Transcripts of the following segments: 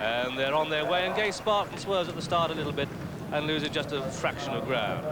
And they're on their way, and Gay Spartan swerves at the start a little bit and loses just a fraction of ground.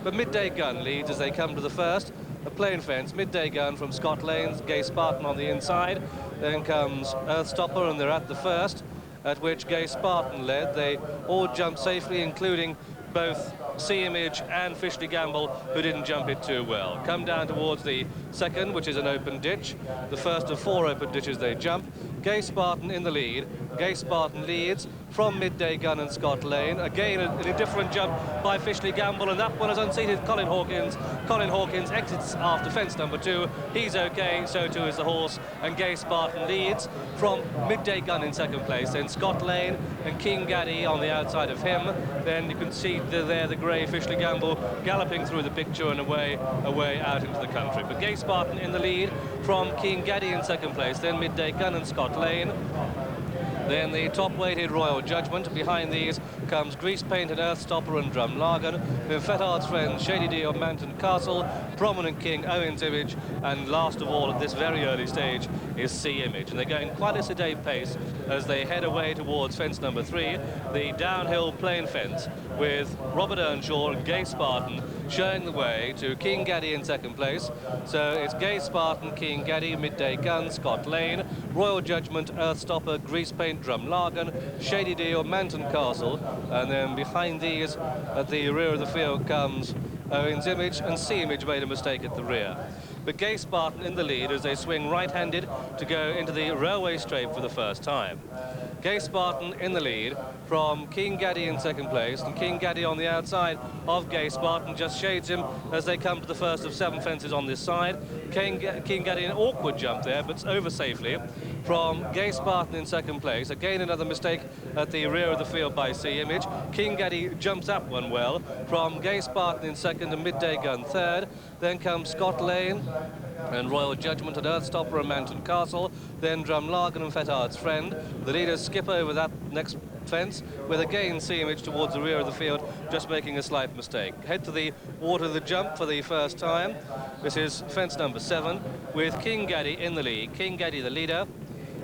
But Midday Gun leads as they come to the first. A plain fence, Midday Gun from Scott Lane's, Gay Spartan on the inside. Then comes Earthstopper, and they're at the first, at which Gay Spartan led. They all jumped safely, including both Sea Image and Fishley Gamble, who didn't jump it too well. Come down towards the second, which is an open ditch. The first of 4 open ditches they jump. Gay Spartan in the lead. Gay Spartan leads from Midday Gun and Scott Lane. Again, a different jump by Fishley Gamble, and that one has unseated Colin Hawkins. Colin Hawkins exits after fence number 2. He's okay, so too is the horse, and Gay Spartan leads from Midday Gun in second place. Then Scott Lane and King Gaddy on the outside of him. Then you can see there the grey Fishley Gamble galloping through the picture and away out into the country. But Gay Spartan in the lead from King Gaddy in second place. Then Midday Gun and Scott Lane. Then the top-weighted Royal Judgment. Behind these comes Grease Paint and Earthstopper and Drumlargan. Then Fetard's Friend, Shady D of Manton Castle, Prominent King, Owen's Image, and last of all at this very early stage is Sea Image. And they're going quite a sedate pace as they head away towards fence number 3, the downhill plain fence, with Robert Earnshaw and Gay Spartan showing the way to King Gaddy in second place. So it's Gay Spartan, King Gaddy, Midday Gun, Scott Lane, Royal Judgment, Earthstopper, Grease Paint, Drumlargan, Shady D of Manton Castle, and then behind these at the rear of the field comes Owen's Image, and Sea Image made a mistake at the rear. But Gay Spartan in the lead as they swing right-handed to go into the railway straight for the first time. Gay Spartan in the lead from King Gaddy in second place, and King Gaddy on the outside of Gay Spartan just shades him as they come to the first of 7 fences on this side. King Gaddy an awkward jump there, but over safely from Gay Spartan in second place. Again another mistake at the rear of the field by Sea Image. King Gaddy jumps that one well from Gay Spartan in second and Midday Gun third. Then comes Scott Lane and Royal Judgment and Earthstopper and Manton Castle. Then Drumlargan and Fetard's Friend. The leaders skip over that next fence with again Sea Image towards the rear of the field, just making a slight mistake. Head to the water of the jump for the first time. This is fence number 7 with King Gaddy in the lead. King Gaddy the leader.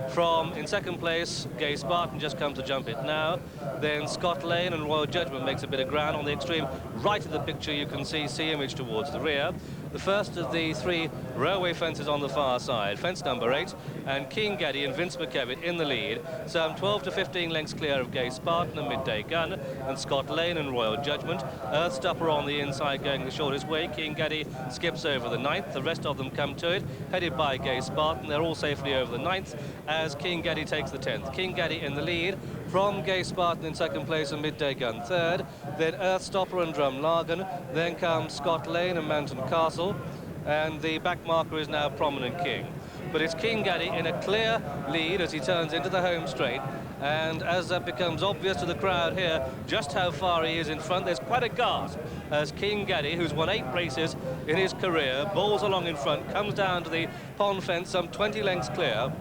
From in second place, Gay Spartan just comes to jump it now. Then Scott Lane and Royal Judgment makes a bit of ground. On the extreme right of the picture you can see Sea Image towards the rear. The first of the 3 railway fences on the far side, fence number 8, and King Gaddy and Vince McKevitt in the lead, some 12 to 15 lengths clear of Gay Spartan and Midday Gun, and Scott Lane and Royal Judgment. Earthstopper on the inside going the shortest way. King Gaddy skips over the 9th. The rest of them come to it, headed by Gay Spartan. They're all safely over the 9th as King Gaddy takes the 10th. King Gaddy in the lead from Gay Spartan in second place and Midday Gun third. Then Earthstopper and Drumlargan. Then comes Scott Lane and Manton Castle. And the back marker is now Prominent King. But it's King Gaddy in a clear lead as he turns into the home straight. And as that becomes obvious to the crowd here just how far he is in front, there's quite a gasp as King Gaddy, who's won 8 races in his career, bowls along in front, comes down to the pond fence some 20 lengths clear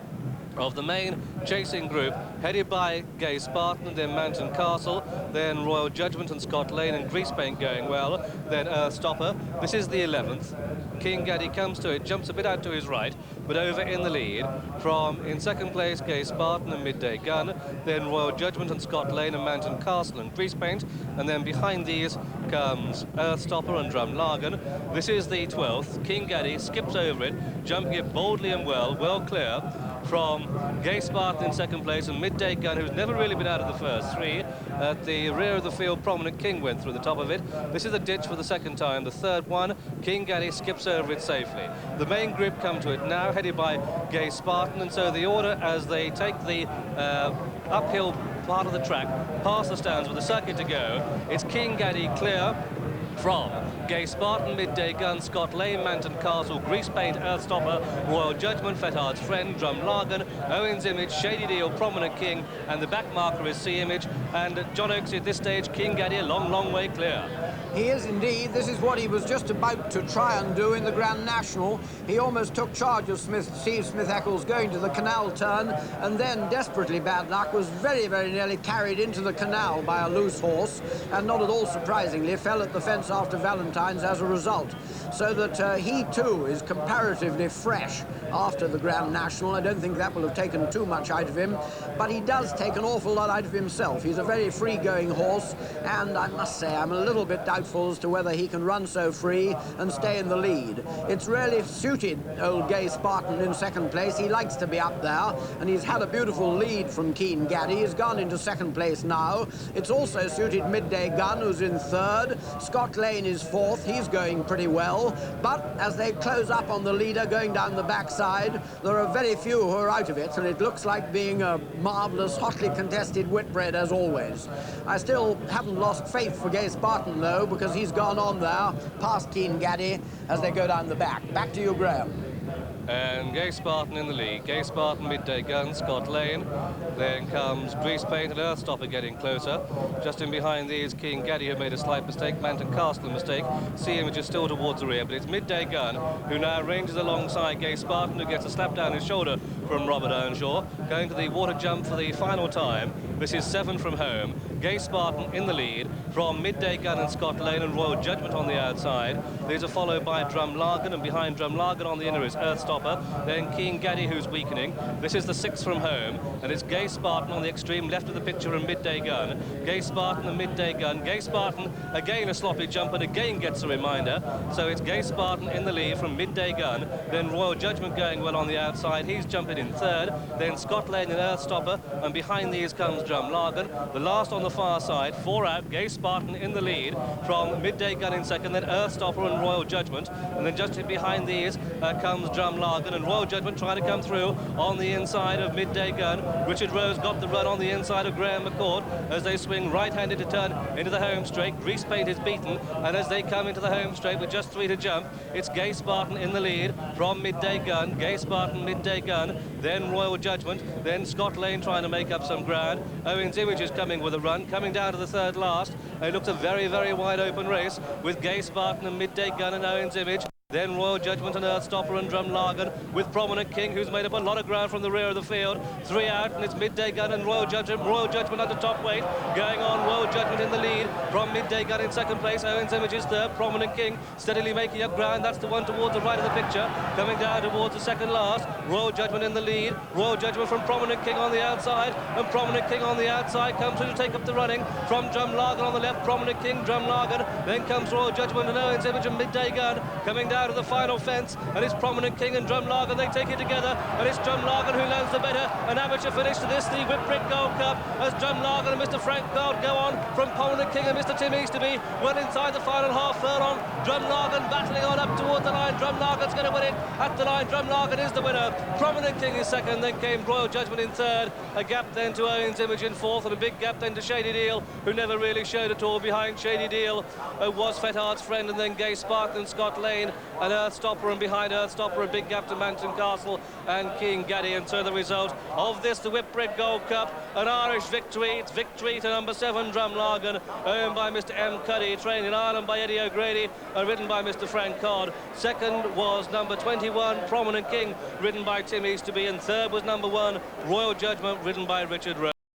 of the main chasing group, headed by Gay Spartan and then Manton Castle, then Royal Judgment and Scott Lane and Grease Paint going well, then Earthstopper. This is the 11th. King Gaddy comes to it, jumps a bit out to his right, but over in the lead from in second place Gay Spartan and Midday Gun, then Royal Judgment and Scott Lane and Manton Castle and Grease Paint, and then behind these comes Earthstopper and Drumlargan. This is the 12th. King Gaddy skips over it, jumping it boldly and well clear from Gay Spartan in second place and Midday Gun, who's never really been out of the first 3. At the rear of the field, Prominent King went through the top of it. This is the ditch for the second time, the third one. King Gaddy skips over it safely. The main group come to it now, headed by Gay Spartan, and so the order as they take the uphill part of the track, past the stands with a circuit to go, it's King Gaddy clear from Gay Spartan, Midday Gun, Scott Lane, Manton Castle, Grease Paint, Earthstopper, Royal Judgment, Fetard's Friend, Drumlargan, Owen's Image, Shady Deal, Prominent King, and the back marker is Sea Image. And John Oakes at this stage, King Gaddy a long way clear. He is indeed. This is what he was just about to try and do in the Grand National. He almost took charge of Steve Smith-Eccles going to the canal turn, and then, desperately bad luck, was very nearly carried into the canal by a loose horse, and not at all surprisingly fell at the fence after Valentine signs as a result. So that he too is comparatively fresh after the Grand National. I don't think that will have taken too much out of him, but he does take an awful lot out of himself. He's a very free-going horse, and I must say I'm a little bit doubtful as to whether he can run so free and stay in the lead. It's really suited old Gay Spartan in second place. He likes to be up there, and he's had a beautiful lead from Keen Gaddy. He's gone into second place now. It's also suited Midday Gun, who's in third. Scott Lane is fourth. He's going pretty well, but as they close up on the leader going down the backside, there are very few who are out of it, and it looks like being a marvellous, hotly contested Whitbread as always. I still haven't lost faith for Gay Spartan, though, because he's gone on there, past Keen Gaddy, as they go down the back. Back to you, Graham. And Gay Spartan in the lead. Gay Spartan, Midday Gun, Scott Lane. Then comes Grease Paint and Earthstopper getting closer. Just in behind these, King Gaddy, who made a slight mistake. Manton Castle, a mistake. Sea Image is still towards the rear, but it's Midday Gun who now ranges alongside Gay Spartan, who gets a slap down his shoulder from Robert Earnshaw. Going to the water jump for the final time. This is 7 from home. Gay Spartan in the lead from Midday Gun and Scott Lane and Royal Judgment on the outside. These are followed by Drumlargan, and behind Drumlargan on the inner is Earthstopper. Then King Gaddy, who's weakening. This is the 6 from home, and it's Gay Spartan on the extreme left of the picture and Midday Gun. Gay Spartan and Midday Gun. Gay Spartan, again a sloppy jump, and again gets a reminder. So it's Gay Spartan in the lead from Midday Gun. Then Royal Judgment going well on the outside. He's jumping in third. Then Scott Lane and Earthstopper, and behind these comes Drumlargan. The last on the far side, 4 out. Gay Spartan in the lead from Midday Gun in second, then Earthstopper and Royal Judgment. And then just behind these comes Drumlargan, and Royal Judgment trying to come through on the inside of Midday Gun. Richard Rose got the run on the inside of Graham McCord as they swing right-handed to turn into the home straight. Grease Paint is beaten, and as they come into the home straight with just 3 to jump, it's Gay Spartan in the lead from Midday Gun. Gay Spartan, Midday Gun, then Royal Judgment, then Scott Lane trying to make up some ground. Owen's Image is coming with a run, coming down to the third last. It looks a very, very wide open race with Gay Spartan and Midday Gun and Owen's Image. Then Royal Judgment and Earthstopper and Drumlargan with Prominent King, who's made up a lot of ground from the rear of the field. 3 out, and it's Midday Gun and Royal Judgment. Royal Judgment under top weight. Going on, Royal Judgment in the lead from Midday Gun in second place. Owen's Image is third. Prominent King steadily making up ground. That's the one towards the right of the picture. Coming down towards the second last. Royal Judgment in the lead. Royal Judgment from Prominent King on the outside. And Prominent King on the outside comes through to take up the running from Drumlargan on the left. Prominent King, Drumlargan. Then comes Royal Judgment and Owen's Image and Midday Gun. Coming down to the final fence. And it's Prominent King and Drumlargan, they take it together, and it's Drumlargan who lands the better. An amateur finish to this, the Whitbread Gold Cup, as Drumlargan and Mr. Frank Gold go on from Prominent King and Mr. Tim Easterby, well inside the final half third on. Drumlargan battling on up towards the line. Drumlargan's going to win it at the line. Drumlargan is the winner. Prominent King is second, then came Royal Judgment in third. A gap then to Owen's Image in fourth, and a big gap then to Shady Deal, who never really showed at all. Behind Shady Deal was Fetard's Friend, and then Gay Spartan and Scott Lane and Earthstopper, and behind Earthstopper a big gap to Manton Castle and King Gaddy. And so the result of this, the Whitbread Gold Cup, an Irish victory. It's victory to number 7 Drumlargan, owned by Mr. M. Cuddy, trained in Ireland by Eddie O'Grady and ridden by Mr. Frank Codd. Second was number 21 Prominent King, ridden by Tim Easterby, and third was number 1 Royal Judgment, ridden by Richard Rose.